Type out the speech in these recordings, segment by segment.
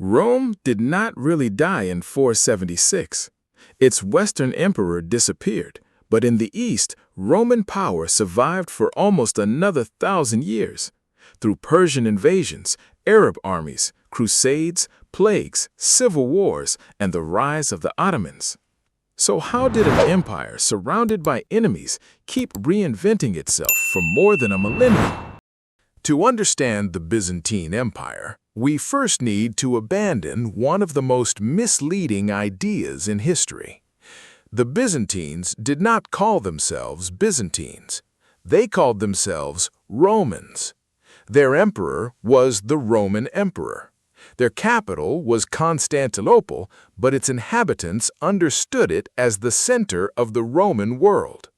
Rome did not really die in 476. Its Western emperor disappeared, but in the East, Roman power survived for almost another 1,000 years. Through Persian invasions, Arab armies, Crusades, plagues, civil wars, and the rise of the Ottomans. So how did an empire surrounded by enemies keep reinventing itself for more than a millennium? To understand the Byzantine Empire, we first need to abandon one of the most misleading ideas in history. The Byzantines did not call themselves Byzantines. They called themselves Romans. Their emperor was the Roman emperor. Their capital was Constantinople, but its inhabitants understood it as the center of the Roman world.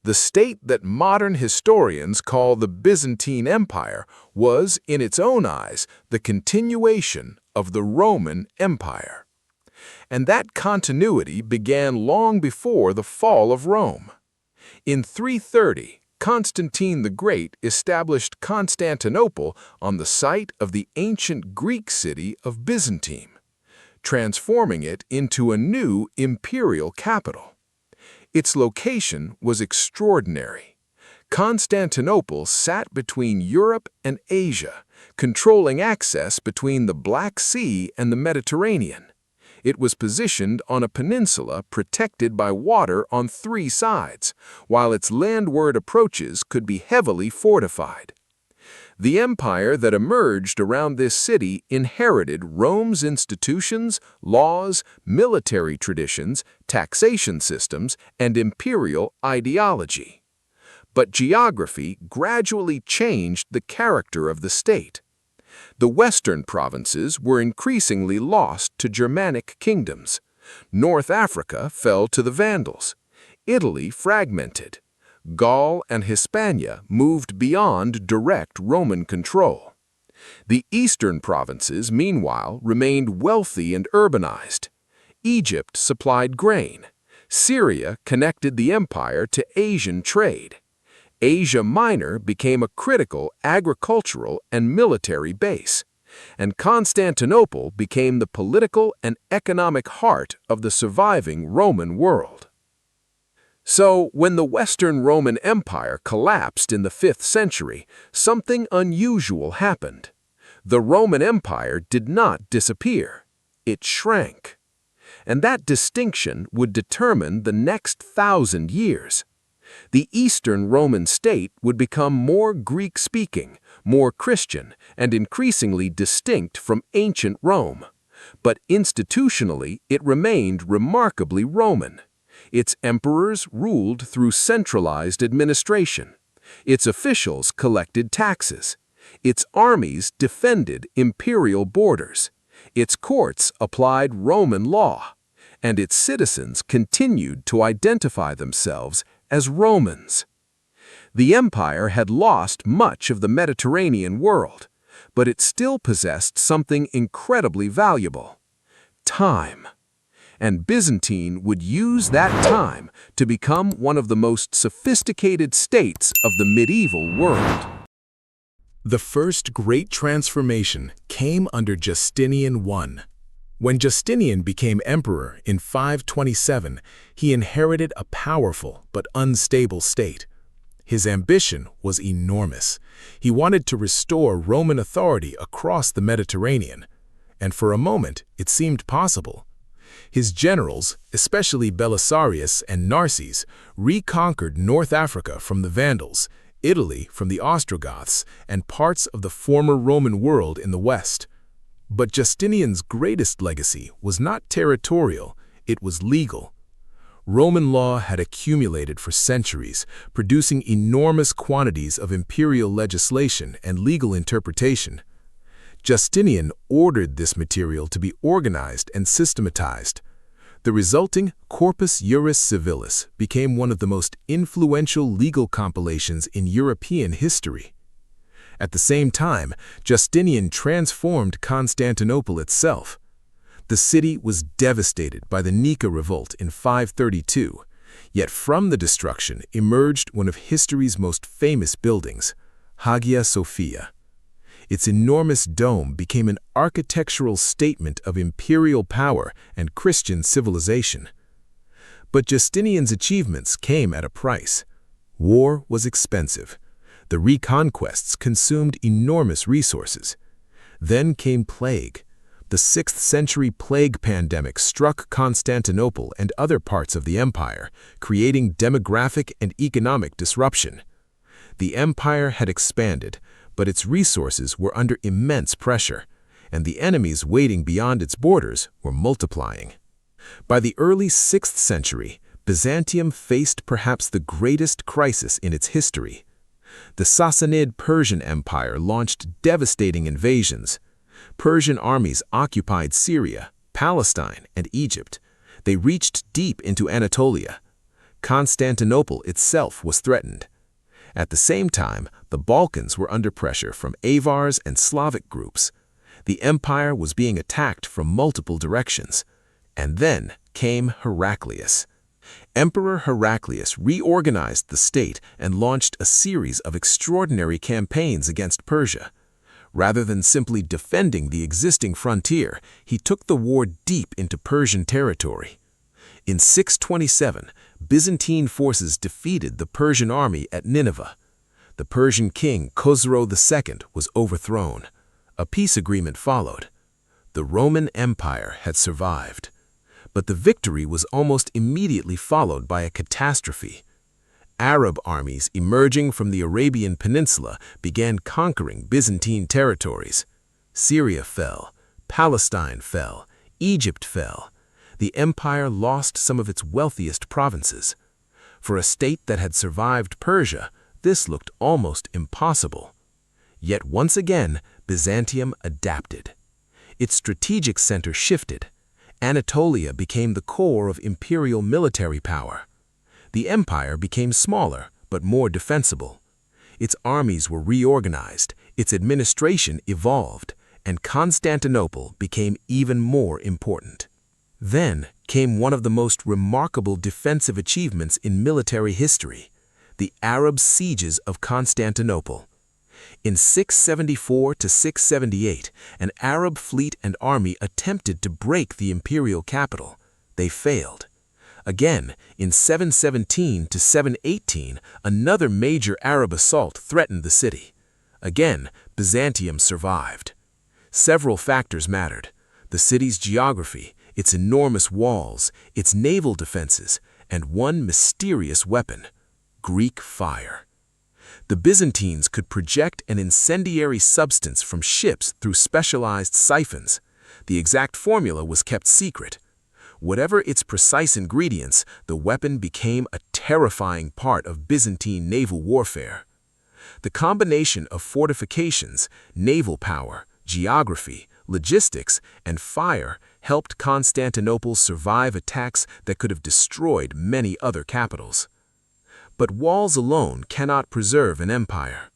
The state that modern historians call the Byzantine Empire was, in its own eyes, the continuation of the Roman Empire. And that continuity began long before the fall of Rome. In 330, Constantine the Great established Constantinople on the site of the ancient Greek city of Byzantium, transforming it into a new imperial capital. Its location was extraordinary. Constantinople sat between Europe and Asia, controlling access between the Black Sea and the Mediterranean. It was positioned on a peninsula protected by water on 3 sides, while its landward approaches could be heavily fortified. The empire that emerged around this city inherited Rome's institutions, laws, military traditions, taxation systems, and imperial ideology. But geography gradually changed the character of the state. The western provinces were increasingly lost to Germanic kingdoms. North Africa fell to the Vandals. Italy fragmented. Gaul and Hispania moved beyond direct Roman control. The eastern provinces, meanwhile, remained wealthy and urbanized. Egypt supplied grain. Syria connected the empire to Asian trade. Asia Minor became a critical agricultural and military base, and Constantinople became the political and economic heart of the surviving Roman world. So, when the Western Roman Empire collapsed in the 5th century, something unusual happened. The Roman Empire did not disappear. It shrank. And that distinction would determine the next 1,000 years. The Eastern Roman state would become more Greek-speaking, more Christian, and increasingly distinct from ancient Rome. But institutionally, it remained remarkably Roman. Its emperors ruled through centralized administration. Its officials collected taxes. Its armies defended imperial borders. Its courts applied Roman law. And its citizens continued to identify themselves as Romans. The empire had lost much of the Mediterranean world, but it still possessed something incredibly valuable: time. And Byzantine would use that time to become one of the most sophisticated states of the medieval world. The first great transformation came under Justinian I. When Justinian became emperor in 527, he inherited a powerful but unstable state. His ambition was enormous. He wanted to restore Roman authority across the Mediterranean, and for a moment it seemed possible. His generals, especially Belisarius and Narses, reconquered North Africa from the Vandals, Italy from the Ostrogoths, and parts of the former Roman world in the west. But Justinian's greatest legacy was not territorial, it was legal. Roman law had accumulated for centuries, producing enormous quantities of imperial legislation and legal interpretation. Justinian ordered this material to be organized and systematized. The resulting Corpus Juris Civilis became one of the most influential legal compilations in European history. At the same time, Justinian transformed Constantinople itself. The city was devastated by the Nika revolt in 532, yet from the destruction emerged one of history's most famous buildings, Hagia Sophia. Its enormous dome became an architectural statement of imperial power and Christian civilization. But Justinian's achievements came at a price. War was expensive. The reconquests consumed enormous resources. Then came plague. The 6th century plague pandemic struck Constantinople and other parts of the empire, creating demographic and economic disruption. The empire had expanded, but its resources were under immense pressure, and the enemies waiting beyond its borders were multiplying. By the early 6th century, Byzantium faced perhaps the greatest crisis in its history. The Sassanid Persian Empire launched devastating invasions. Persian armies occupied Syria, Palestine, and Egypt. They reached deep into Anatolia. Constantinople itself was threatened. At the same time, the Balkans were under pressure from Avars and Slavic groups. The empire was being attacked from multiple directions. And then came Heraclius. Emperor Heraclius reorganized the state and launched a series of extraordinary campaigns against Persia. Rather than simply defending the existing frontier, he took the war deep into Persian territory. In 627, Byzantine forces defeated the Persian army at Nineveh. The Persian king Khosrow II was overthrown. A peace agreement followed. The Roman Empire had survived. But the victory was almost immediately followed by a catastrophe. Arab armies emerging from the Arabian Peninsula began conquering Byzantine territories. Syria fell, Palestine fell, Egypt fell. The empire lost some of its wealthiest provinces. For a state that had survived Persia, this looked almost impossible. Yet once again, Byzantium adapted. Its strategic center shifted. Anatolia became the core of imperial military power. The empire became smaller, but more defensible. Its armies were reorganized, its administration evolved, and Constantinople became even more important. Then came one of the most remarkable defensive achievements in military history, the Arab sieges of Constantinople. In 674 to 678, an Arab fleet and army attempted to break the imperial capital. They failed. Again, in 717 to 718, another major Arab assault threatened the city. Again, Byzantium survived. Several factors mattered: the city's geography, its enormous walls, its naval defenses, and one mysterious weapon: Greek fire. The Byzantines could project an incendiary substance from ships through specialized siphons. The exact formula was kept secret. Whatever its precise ingredients, the weapon became a terrifying part of Byzantine naval warfare. The combination of fortifications, naval power, geography, logistics, and fire helped Constantinople survive attacks that could have destroyed many other capitals. But walls alone cannot preserve an empire.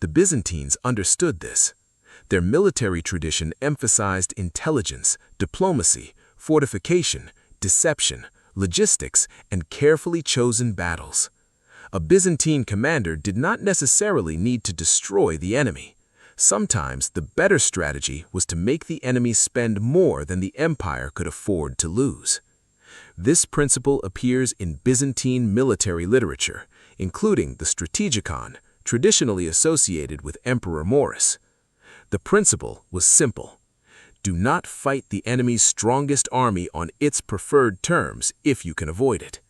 The Byzantines understood this. Their military tradition emphasized intelligence, diplomacy, fortification, deception, logistics, and carefully chosen battles. A Byzantine commander did not necessarily need to destroy the enemy. Sometimes the better strategy was to make the enemy spend more than the empire could afford to lose. This principle appears in Byzantine military literature, including the Strategicon, traditionally associated with Emperor Maurus. The principle was simple: do not fight the enemy's strongest army on its preferred terms if you can avoid it.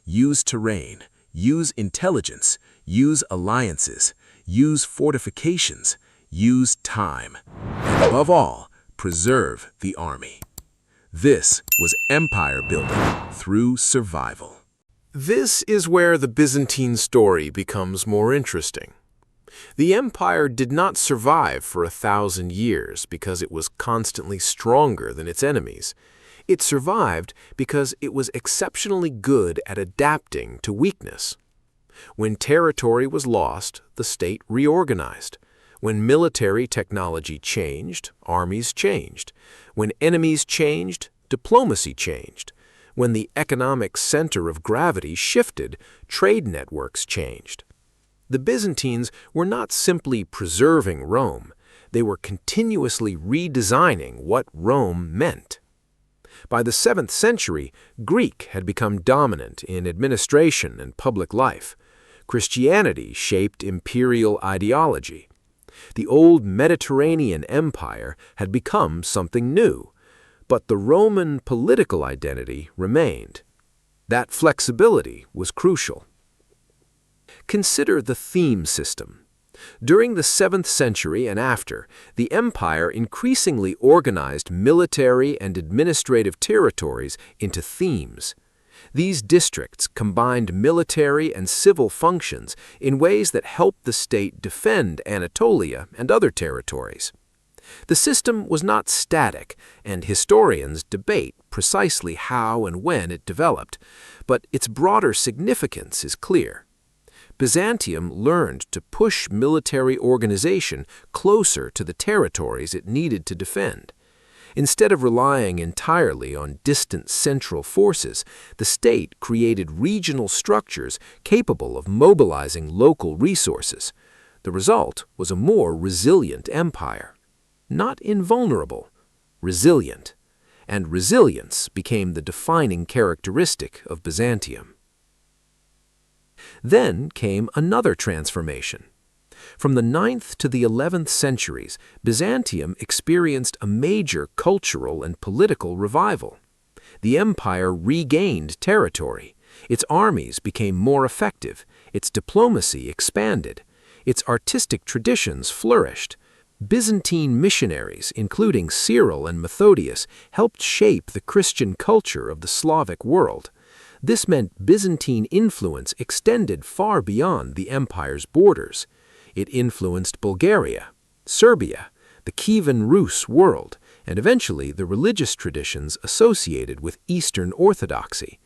Use terrain, use intelligence, use alliances, use fortifications, use time, and above all, preserve the army. This was empire building through survival. This is where the Byzantine story becomes more interesting. The empire did not survive for 1,000 years because it was constantly stronger than its enemies. It survived because it was exceptionally good at adapting to weakness. When territory was lost, the state reorganized. When military technology changed, armies changed. When enemies changed, diplomacy changed. When the economic center of gravity shifted, trade networks changed. The Byzantines were not simply preserving Rome. They were continuously redesigning what Rome meant. By the 7th century, Greek had become dominant in administration and public life. Christianity shaped imperial ideology. The old Mediterranean Empire had become something new, but the Roman political identity remained. That flexibility was crucial. Consider the theme system. During the 7th century and after, the empire increasingly organized military and administrative territories into themes. These districts combined military and civil functions in ways that helped the state defend Anatolia and other territories. The system was not static, and historians debate precisely how and when it developed, but its broader significance is clear. Byzantium learned to push military organization closer to the territories it needed to defend. Instead of relying entirely on distant central forces, the state created regional structures capable of mobilizing local resources. The result was a more resilient empire. Not invulnerable, resilient. And resilience became the defining characteristic of Byzantium. Then came another transformation. From the 9th to the 11th centuries, Byzantium experienced a major cultural and political revival. The empire regained territory. Its armies became more effective. Its diplomacy expanded. Its artistic traditions flourished. Byzantine missionaries, including Cyril and Methodius, helped shape the Christian culture of the Slavic world. This meant Byzantine influence extended far beyond the empire's borders. It influenced Bulgaria, Serbia, the Kievan Rus world, and eventually the religious traditions associated with Eastern Orthodoxy.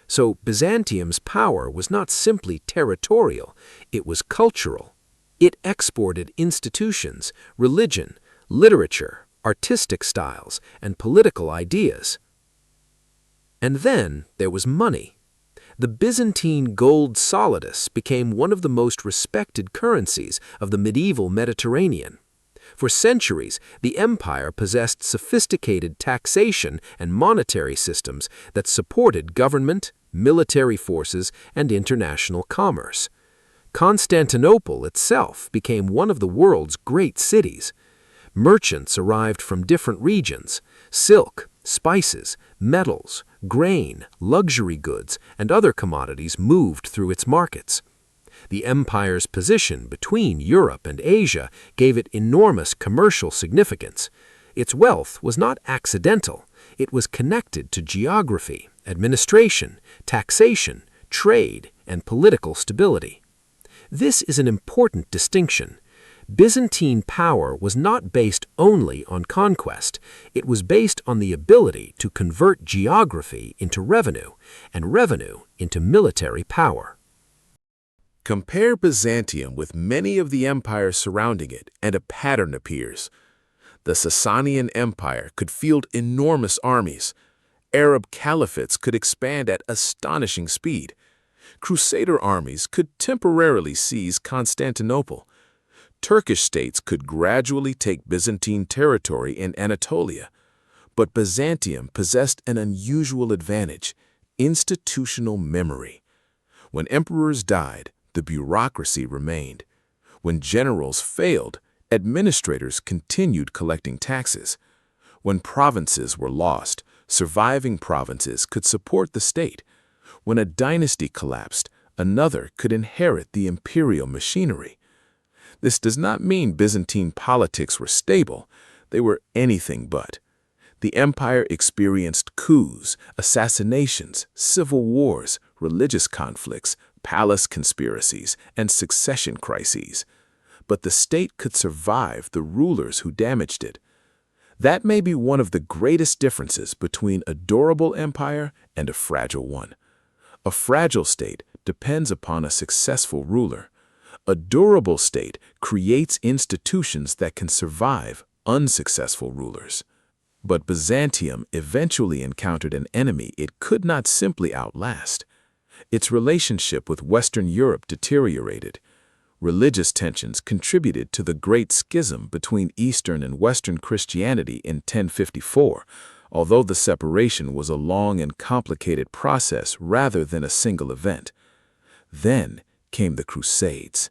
So Byzantium's power was not simply territorial, it was cultural. It exported institutions, religion, literature, artistic styles, and political ideas. And then there was money. The Byzantine gold solidus became one of the most respected currencies of the medieval Mediterranean. For centuries, the empire possessed sophisticated taxation and monetary systems that supported government, military forces, and international commerce. Constantinople itself became one of the world's great cities. Merchants arrived from different regions. Silk, spices, metals, grain, luxury goods, and other commodities moved through its markets. The empire's position between Europe and Asia gave it enormous commercial significance. Its wealth was not accidental. It was connected to geography, administration, taxation, trade, and political stability. This is an important distinction. Byzantine power was not based only on conquest. It was based on the ability to convert geography into revenue, and revenue into military power. Compare Byzantium with many of the empires surrounding it, and a pattern appears. The Sasanian Empire could field enormous armies. Arab caliphates could expand at astonishing speed. Crusader armies could temporarily seize Constantinople. Turkish states could gradually take Byzantine territory in Anatolia. But Byzantium possessed an unusual advantage: institutional memory. When emperors died, the bureaucracy remained. When generals failed, administrators continued collecting taxes. When provinces were lost, surviving provinces could support the state. When a dynasty collapsed, another could inherit the imperial machinery. This does not mean Byzantine politics were stable. They were anything but. The empire experienced coups, assassinations, civil wars, religious conflicts, palace conspiracies, and succession crises. But the state could survive the rulers who damaged it. That may be one of the greatest differences between a durable empire and a fragile one. A fragile state depends upon a successful ruler. A durable state creates institutions that can survive unsuccessful rulers. But Byzantium eventually encountered an enemy it could not simply outlast. Its relationship with Western Europe deteriorated. Religious tensions contributed to the Great Schism between Eastern and Western Christianity in 1054, although the separation was a long and complicated process rather than a single event. Then came the Crusades.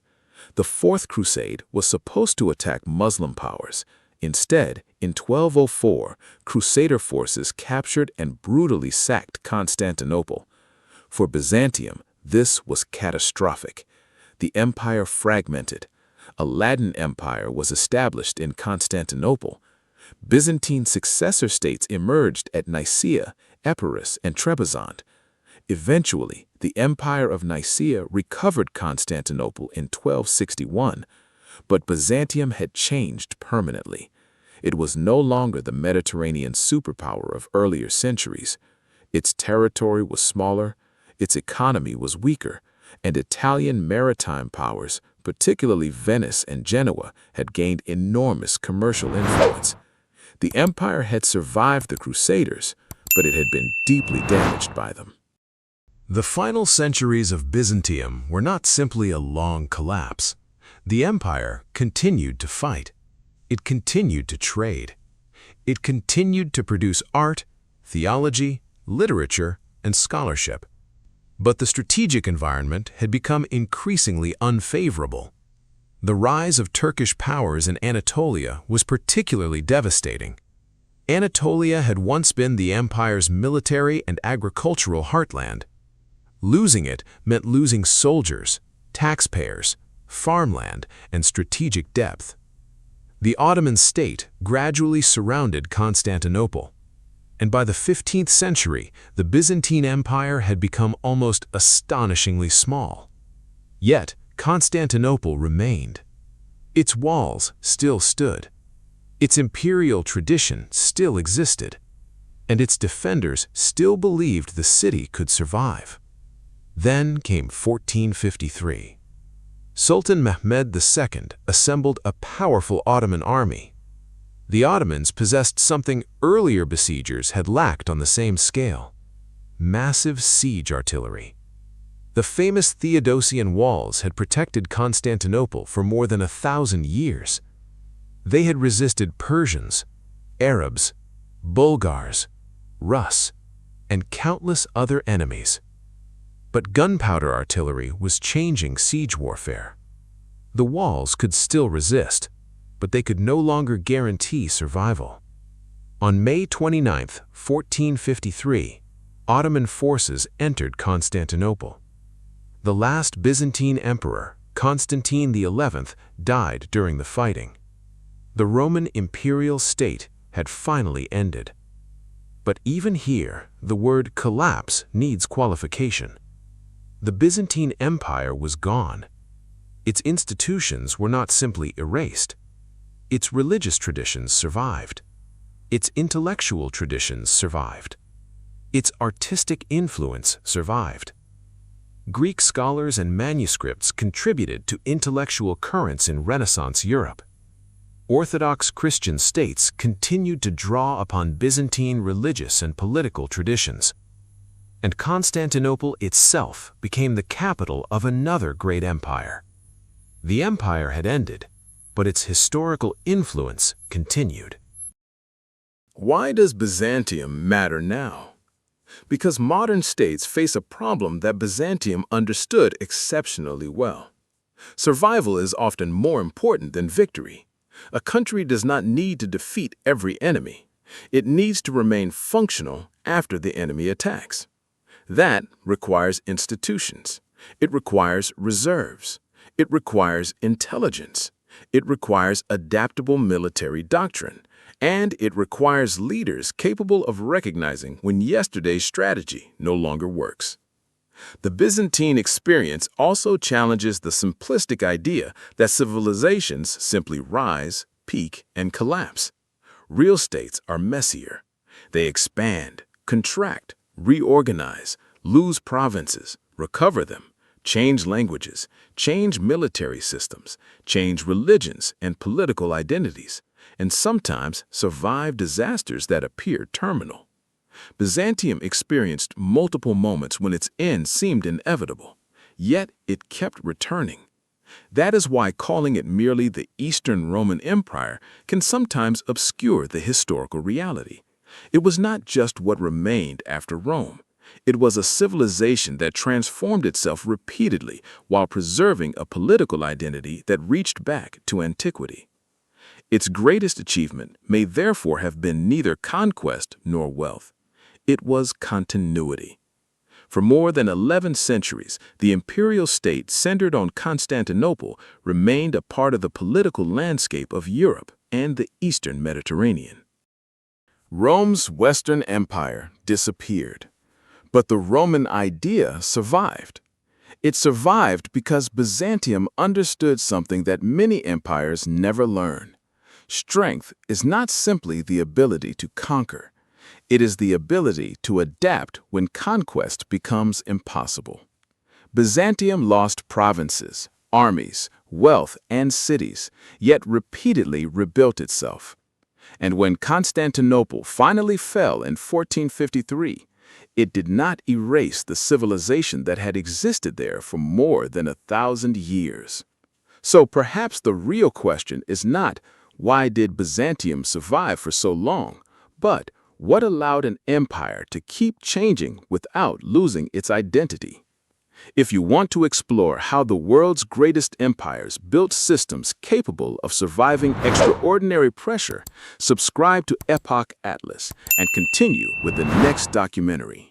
The Fourth Crusade was supposed to attack Muslim powers. Instead, in 1204, Crusader forces captured and brutally sacked Constantinople. For Byzantium, this was catastrophic. The empire fragmented. A Latin empire was established in Constantinople. Byzantine successor states emerged at Nicaea, Epirus, and Trebizond. Eventually, the Empire of Nicaea recovered Constantinople in 1261, but Byzantium had changed permanently. It was no longer the Mediterranean superpower of earlier centuries. Its territory was smaller, its economy was weaker, and Italian maritime powers, particularly Venice and Genoa, had gained enormous commercial influence. The empire had survived the Crusaders, but it had been deeply damaged by them. The final centuries of Byzantium were not simply a long collapse. The empire continued to fight. It continued to trade. It continued to produce art, theology, literature, and scholarship. But the strategic environment had become increasingly unfavorable. The rise of Turkish powers in Anatolia was particularly devastating. Anatolia had once been the empire's military and agricultural heartland. Losing it meant losing soldiers, taxpayers, farmland, and strategic depth. The Ottoman state gradually surrounded Constantinople, and by the 15th century, the Byzantine Empire had become almost astonishingly small. Yet, Constantinople remained. Its walls still stood. Its imperial tradition still existed, and its defenders still believed the city could survive. Then came 1453. Sultan Mehmed II assembled a powerful Ottoman army. The Ottomans possessed something earlier besiegers had lacked on the same scale: massive siege artillery. The famous Theodosian walls had protected Constantinople for more than 1,000 years. They had resisted Persians, Arabs, Bulgars, Rus, and countless other enemies. But gunpowder artillery was changing siege warfare. The walls could still resist, but they could no longer guarantee survival. On May 29, 1453, Ottoman forces entered Constantinople. The last Byzantine emperor, Constantine XI, died during the fighting. The Roman imperial state had finally ended. But even here, the word collapse needs qualification. The Byzantine Empire was gone. Its institutions were not simply erased. Its religious traditions survived. Its intellectual traditions survived. Its artistic influence survived. Greek scholars and manuscripts contributed to intellectual currents in Renaissance Europe. Orthodox Christian states continued to draw upon Byzantine religious and political traditions. And Constantinople itself became the capital of another great empire. The empire had ended, but its historical influence continued. Why does Byzantium matter now? Because modern states face a problem that Byzantium understood exceptionally well. Survival is often more important than victory. A country does not need to defeat every enemy. It needs to remain functional after the enemy attacks. That requires institutions. It requires reserves. It requires intelligence. It requires adaptable military doctrine. And it requires leaders capable of recognizing when yesterday's strategy no longer works. The Byzantine experience also challenges the simplistic idea that civilizations simply rise, peak, and collapse. Real states are messier. They expand, contract, reorganize, lose provinces, recover them, change languages, change military systems, change religions and political identities, and sometimes survive disasters that appear terminal. Byzantium experienced multiple moments when its end seemed inevitable, yet it kept returning. That is why calling it merely the Eastern Roman Empire can sometimes obscure the historical reality. It was not just what remained after Rome. It was a civilization that transformed itself repeatedly while preserving a political identity that reached back to antiquity. Its greatest achievement may therefore have been neither conquest nor wealth. It was continuity. For more than 11 centuries, the imperial state centered on Constantinople remained a part of the political landscape of Europe and the Eastern Mediterranean. Rome's Western Empire disappeared, but the Roman idea survived. It survived because Byzantium understood something that many empires never learn. Strength is not simply the ability to conquer. It is the ability to adapt when conquest becomes impossible. Byzantium lost provinces, armies, wealth, and cities, yet repeatedly rebuilt itself. And when Constantinople finally fell in 1453, it did not erase the civilization that had existed there for more than 1,000 years. So perhaps the real question is not, why did Byzantium survive for so long, but what allowed an empire to keep changing without losing its identity? If you want to explore how the world's greatest empires built systems capable of surviving extraordinary pressure, subscribe to Epoch Atlas and continue with the next documentary.